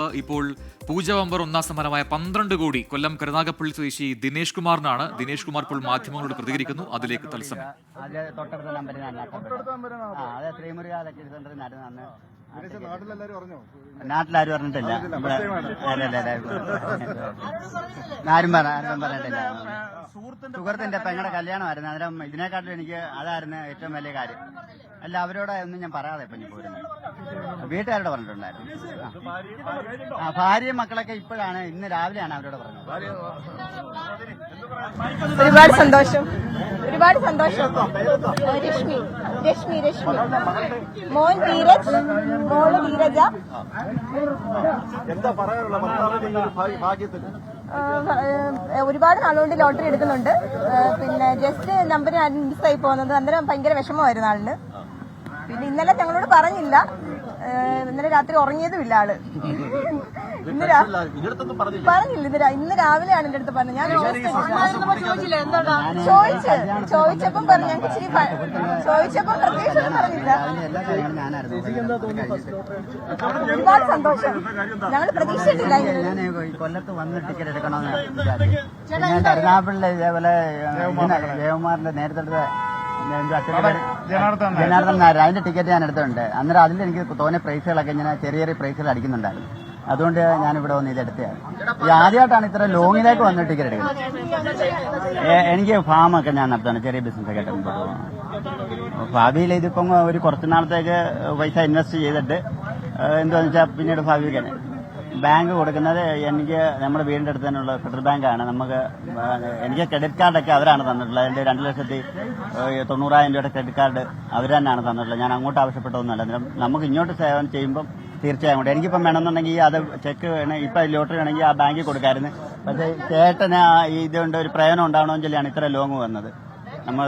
ഇപ്പോൾ പൂജ ബമ്പർ ഒന്നാം സമ്മാനമായ 12 കോടി കൊല്ലം കരുനാഗപ്പള്ളി സ്വദേശി ദിനേഷ് കുമാറിനാണ്. ദിനേഷ് കുമാർ ഇപ്പോൾ മാധ്യമങ്ങളോട് പ്രതികരിക്കുന്നു. അതിലേക്ക് തത്സമയം. നാട്ടിലാരും പറഞ്ഞിട്ടില്ല, ആരും പറഞ്ഞിട്ടില്ല. സുഹൃത്തിന്റെ പെങ്ങളുടെ കല്യാണമായിരുന്നു. അന്നേരം ഇതിനെക്കാട്ടിലും എനിക്ക് അതായിരുന്നു ഏറ്റവും വലിയ കാര്യം. അല്ല, അവരോട് ഒന്നും ഞാൻ പറയാതെ ഇപ്പൊ പോരുന്നു. വീട്ടുകാരോട് പറഞ്ഞിട്ടുണ്ടായിരുന്നു. ഭാര്യയും മക്കളൊക്കെ ഇപ്പോഴാണ്, ഇന്ന് രാവിലെയാണ് അവരോട് പറഞ്ഞത്. ഒരുപാട് സന്തോഷം. രശ്മി മോൻ ധീരജ്, മോള് ധീരജ. ഒരുപാട് നാളുകൊണ്ട് ലോട്ടറി എടുക്കുന്നുണ്ട്. പിന്നെ ജസ്റ്റ് നമ്പർ മിസ്സായി പോകുന്നത്, അന്നേരം ഭയങ്കര വിഷമമായിരുന്നു ആളിന്. പിന്നെ ഇന്നലെ ഞങ്ങളോട് പറഞ്ഞില്ല, ഇന്നലെ രാത്രി ഉറങ്ങിയതുമില്ല ആള്. പറഞ്ഞില്ല, ഇന്ന് രാവിലെയാണ് എന്റെ അടുത്ത് പറഞ്ഞത്. ഞാൻ ചോദിച്ചപ്പം പറഞ്ഞു, ഞങ്ങൾക്ക് ഇച്ചിരി ചോദിച്ചപ്പം പ്രത്യേകിച്ചൊന്നും പറഞ്ഞില്ല. ഒരുപാട് സന്തോഷം. ഞങ്ങൾ പ്രതീക്ഷിച്ചിട്ടില്ല. ഞാൻ കൊല്ലത്ത് വന്ന് ടിക്കറ്റ് എടുക്കണമെന്ന് ഞാൻ കരുനാഗപ്പള്ളി ഇതേപോലെ ജയകുമാറിന്റെ നേരത്തെ ജനാർദ്ദൻ നായർ, അതിന്റെ ടിക്കറ്റ് ഞാൻ എടുത്തിട്ടുണ്ട്. അന്നേരം അതിൽ എനിക്ക് തോന്നിയ പ്രൈസുകളൊക്കെ ഇങ്ങനെ ചെറിയ ചെറിയ പ്രൈസുകൾ അടിക്കുന്നുണ്ടായിരുന്നു. അതുകൊണ്ട് ഞാനിവിടെ വന്ന് ഇതെടുത്തതാണ്. ഈ ആദ്യമായിട്ടാണ് ഇത്ര ലോങ്ങിലേക്ക് വന്ന് ടിക്കറ്റ് എടുക്കുന്നത്. എനിക്ക് ഫാമൊക്കെ ഞാൻ നടത്താണ്, ചെറിയ ബിസിനസ്സൊക്കെ ആയിട്ട്. ഭാവിയിൽ ഇതിപ്പം ഒരു കുറച്ചു നാളത്തേക്ക് പൈസ ഇൻവെസ്റ്റ് ചെയ്തിട്ട് എന്താണെന്ന് വെച്ചാൽ പിന്നീട് ഭാവിക്ക് ബാങ്ക് കൊടുക്കുന്നത് എനിക്ക് നമ്മുടെ വീടിന്റെ അടുത്ത് തന്നെയുള്ള ഫെഡറൽ ബാങ്കാണ്. എനിക്ക് ക്രെഡിറ്റ് കാർഡൊക്കെ അവരാണ് തന്നിട്ടുള്ളത്. എൻ്റെ 2,90,000 രൂപയുടെ ക്രെഡിറ്റ് കാർഡ് അവർ തന്നെയാണ് തന്നിട്ടുള്ളത്. ഞാൻ അങ്ങോട്ട് ആവശ്യപ്പെട്ടൊന്നുമല്ല. അന്നേരം നമുക്ക് ഇങ്ങോട്ട് സേവനം ചെയ്യുമ്പം തീർച്ചയായും കൊണ്ട് എനിക്കിപ്പം വേണമെന്നുണ്ടെങ്കിൽ അത് ചെക്ക് വേണം, ഇപ്പം ലോട്ടറി വേണമെങ്കിൽ ആ ബാങ്കിൽ കൊടുക്കാമായിരുന്നു. പക്ഷേ ചേട്ടന് ഇതുകൊണ്ട് ഒരു പ്രയോജനം ഉണ്ടാവണമെന്ന് ചൊല്ലിയാണ് ഇത്ര ലോങ് വന്നത്. നമ്മൾ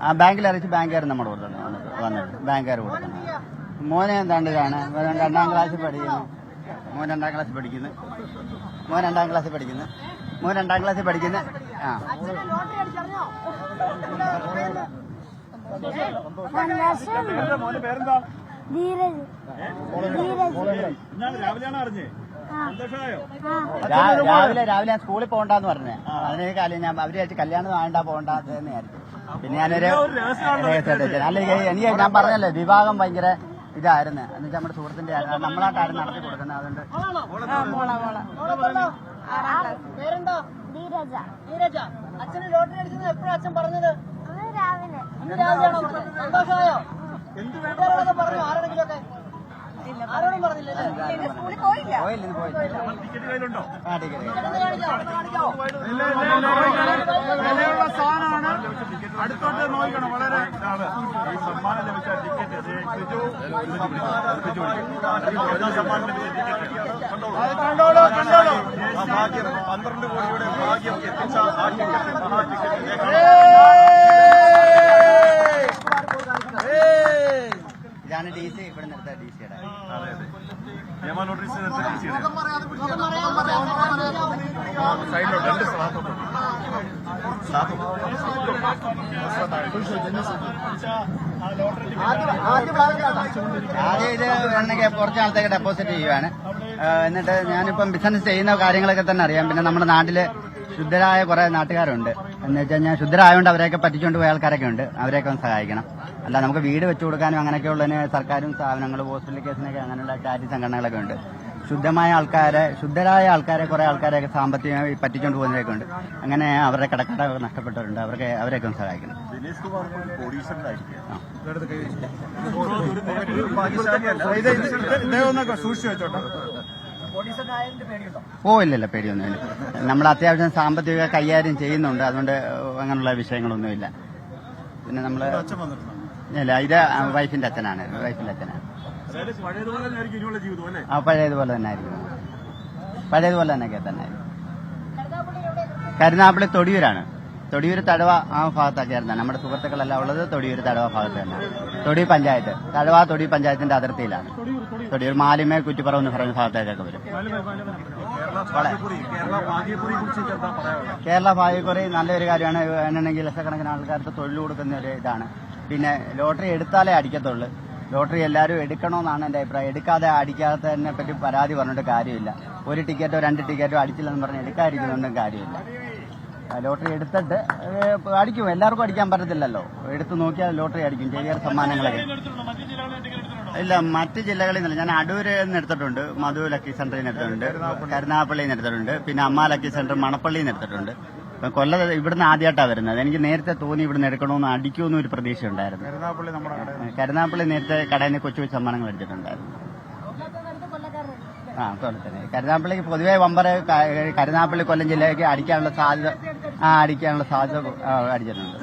ആ ബാങ്കിൽ അറിയിച്ച് ബാങ്കുകാർ നമ്മുടെ കൂടെ വന്നിട്ട് ബാങ്കുകാർ കൊടുക്കണം. മോനെ എന്താണ്ടാണ് 2ാം ക്ലാസ്സിൽ പഠിക്കുന്നു. മോൻ 2ാം ക്ലാസ്സിൽ പഠിക്കുന്നു. ആ രാവിലെ ഞാൻ സ്കൂളിൽ പോകണ്ടെന്ന് പറഞ്ഞേ. അതിന് കാര്യം ഞാൻ അവര് വെച്ച് കല്യാണം വേണ്ട പോകണ്ടെന്ന് വിചാരിച്ചു. പിന്നെ ഞാനൊരു അല്ലെങ്കിൽ എനിക്ക് ഞാൻ പറഞ്ഞല്ലേ, വിവാഹം ഭയങ്കര ഇതായിരുന്നു. എന്നുവെച്ചാൽ നമ്മുടെ സുഹൃത്തിന്റെ നമ്മളായിട്ടായിരുന്നു നടത്തി കൊടുക്കുന്നത്. അതുകൊണ്ട് അച്ഛന് ലോട്ടറി അടിക്കുന്നത് എപ്പോഴാണ് അച്ഛൻ പറഞ്ഞത്? രാവിലെ. സന്തോഷമായോ? പറഞ്ഞു ആരോടെങ്കിലും ഒക്കെ? ആരോടും പറഞ്ഞില്ലേ? സ്കൂളിൽ പോയില്ല. വിലയുള്ള സാധനമാണ്. അടുത്തോട്ട് നോക്കണം. വളരെ സമ്മാനം ലഭിച്ച ടിക്കറ്റ് കണ്ടോളൂ. ആ ഭാഗ്യം 12 കോടിയുടെ ഭാഗ്യം എത്തിച്ച ആ ടിക്കറ്റ്, മഹാ ടിക്കറ്റ്. ഇതാണ് DC ഇവിടെ നിർത്താൻ DCയുടെ. അതെ അതെ, ജയമ ലോട്ടറീസ് നിർത്താൻ DCയുടെ സൈഡിലോട്ട് 2 സ്ഥലത്തോട്ട് ആദ്യം ഇത് വേണമെങ്കിൽ കുറച്ച് നാളത്തേക്ക് ഡെപ്പോസിറ്റ് ചെയ്യുവാണ്. എന്നിട്ട് ഞാനിപ്പം ബിസിനസ് ചെയ്യുന്ന കാര്യങ്ങളൊക്കെ തന്നെ അറിയാം. പിന്നെ നമ്മുടെ നാട്ടില് ശുദ്ധരായ കുറെ നാട്ടുകാരുണ്ട്. എന്ന് വെച്ച് കഴിഞ്ഞാൽ ശുദ്ധരായതുകൊണ്ട് അവരെയൊക്കെ പറ്റിച്ചുകൊണ്ട് പോയ ആൾക്കാരൊക്കെ ഉണ്ട്. അവരെയൊക്കെ ഒന്ന് സഹായിക്കണം. അല്ല, നമുക്ക് വീട് വെച്ചു കൊടുക്കാനും അങ്ങനെയൊക്കെ ഉള്ളതിന് സർക്കാരും സ്ഥാപനങ്ങളും ഹോസ്പിറ്റൽ കേസിനൊക്കെ അങ്ങനെയുള്ള ചാരിറ്റി സംഘടനകളൊക്കെ ഉണ്ട്. ശുദ്ധരായ ആൾക്കാരെ കുറെ ആൾക്കാരെയൊക്കെ സാമ്പത്തികമായി പറ്റിച്ചുകൊണ്ട് പോകുന്നവരൊക്കെ ഉണ്ട്. അങ്ങനെ അവരുടെ കടക്കാരൊക്കെ നഷ്ടപ്പെട്ടവരുണ്ട്. അവരെയൊക്കെ ഒന്ന് സഹായിക്കണം. ദിനേഷ് കുമാർ സൂക്ഷിച്ചു വെച്ചോട്ടെ. ഇല്ല, പേടിയൊന്നുമില്ല. നമ്മൾ അത്യാവശ്യം സാമ്പത്തിക കൈകാര്യം ചെയ്യുന്നുണ്ട്. അതുകൊണ്ട് അങ്ങനെയുള്ള വിഷയങ്ങളൊന്നുമില്ല. പിന്നെ നമ്മള് ഇല്ല, ഇത് വൈഫിന്റെ അച്ഛനാണ്. പഴയതുപോലെ തന്നെ ആയിരിക്കും. പഴയതുപോലെ തന്നെയൊക്കെ തന്നെ ആയിരിക്കും. കരുനാഗപ്പള്ളി തൊടിയൂരാണ്. തൊടിയൂർ തഴവ ആ ഭാഗത്തൊക്കെ ആയിരുന്നു. നമ്മുടെ സുഹൃത്തുക്കളെല്ലാം ഉള്ളത് തൊടിയൂർ തഴവ ഭാഗത്ത് തന്നെ. തൊടി പഞ്ചായത്ത്, തൊടി പഞ്ചായത്തിന്റെ അതിർത്തിയിലാണ്. തൊടിയൂർ മാലിമേ കുറ്റിപ്പുറം എന്ന് പറയുന്ന ഭാഗത്തേക്കൊക്കെ വരും. കേരള ഭാഗ്യക്കുറി നല്ലൊരു കാര്യമാണ്. എന്നുണ്ടെങ്കിൽ ലക്ഷക്കണക്കിന് ആൾക്കാർക്ക് തൊഴിൽ കൊടുക്കുന്ന ഒരു ഇതാണ്. പിന്നെ ലോട്ടറി എടുത്താലേ അടിക്കത്തുള്ളൂ. ലോട്ടറി എല്ലാവരും എടുക്കണമെന്നാണ് എൻ്റെ അഭിപ്രായം. എടുക്കാതെ അടിക്കാത്തതിനെ പറ്റി പരാതി പറഞ്ഞിട്ട് കാര്യമില്ല. ഒരു ടിക്കറ്റോ 2 ടിക്കറ്റോ അടിച്ചില്ലെന്ന് പറഞ്ഞ് എടുക്കാതിരിക്കുന്നതുകൊണ്ടും കാര്യമില്ല. ലോട്ടറി എടുത്തിട്ട് അടിക്കും. എല്ലാവർക്കും അടിക്കാൻ പറ്റത്തില്ലല്ലോ. എടുത്ത് നോക്കിയാൽ ലോട്ടറി അടിക്കും. ചെറിയ സമ്മാനങ്ങളൊക്കെ. ഇല്ല, മറ്റ് ജില്ലകളിൽ നിന്നല്ല. ഞാൻ അടൂരിൽ നിന്ന് എടുത്തിട്ടുണ്ട്, മധു ലക്കി സെന്ററിൽ നിന്ന് എടുത്തിട്ടുണ്ട്, കരുനാഗപ്പള്ളിയിൽ നിന്ന് എടുത്തിട്ടുണ്ട്, പിന്നെ അമ്മ ലക്കി സെന്റർ മണപ്പള്ളിയിൽ നിന്ന് എടുത്തിട്ടുണ്ട്. കൊല്ലം ഇവിടുന്ന് ആദ്യമായിട്ടാണ് വരുന്നത്. എനിക്ക് നേരത്തെ തോന്നി ഇവിടുന്ന് എടുക്കണമെന്ന് അടിക്കുമെന്ന് ഒരു പ്രതീക്ഷ ഉണ്ടായിരുന്നു. കരുനാഗപ്പള്ളി നേരത്തെ കടയിൽ നിന്ന് കൊച്ചു സമ്മാനങ്ങൾ എടുത്തിട്ടുണ്ടായിരുന്നു. കൊല്ലത്തിന് കരുനാഗപ്പള്ളിക്ക് പൊതുവെ വമ്പറ് കരുനാഗപ്പള്ളി കൊല്ലം ജില്ലയ്ക്ക് അടിക്കാനുള്ള സാധ്യത അടിച്ചിട്ടുണ്ട്.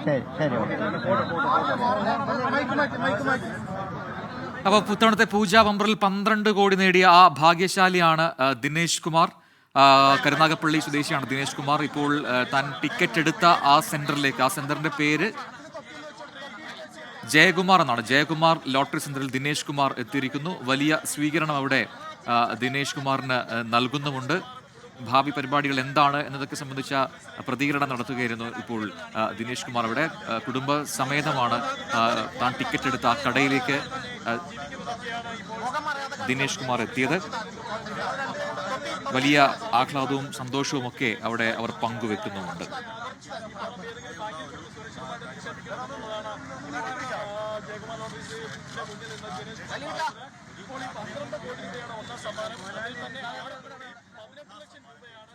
ശരി ശരി. അപ്പോൾ പുത്തനത്തെ പൂജാ ബമ്പറിൽ 12 കോടി നേടിയ ആ ഭാഗ്യശാലിയാണ് ദിനേശ് കുമാർ. കരുനാഗപ്പള്ളി സ്വദേശിയാണ് ദിനേശ് കുമാർ. ഇപ്പോൾ താൻ ടിക്കറ്റ് എടുത്ത ആ സെന്ററിന്റെ പേര് ജയകുമാർ എന്നാണ്. ജയകുമാർ ലോട്ടറി സെന്ററിൽ ദിനേശ് കുമാർ എത്തിയിരിക്കുന്നു. വലിയ സ്വീകരണം അവിടെ ദിനേശ് കുമാറിന് നൽകുന്നുമുണ്ട്. ഭാവി പരിപാടികൾ എന്താണ് എന്നതൊക്കെ സംബന്ധിച്ച പ്രതികരണം നടത്തുകയായിരുന്നു ഇപ്പോൾ ദിനേശ് കുമാർ. അവിടെ കുടുംബസമേതമാണ് താൻ ടിക്കറ്റ് എടുത്ത ആ കടയിലേക്ക് ദിനേശ് കുമാർ എത്തിയത്. വലിയ ആഹ്ലാദവും സന്തോഷവും ഒക്കെ അവിടെ അവർ പങ്കുവെക്കുന്നുമുണ്ട്. ഇപ്പോൾ ഈ 12 കോടി രൂപയാണ് ഒന്നാം സമ്മാനം. അതിൽ തന്നെ 15 ലക്ഷം രൂപയാണ്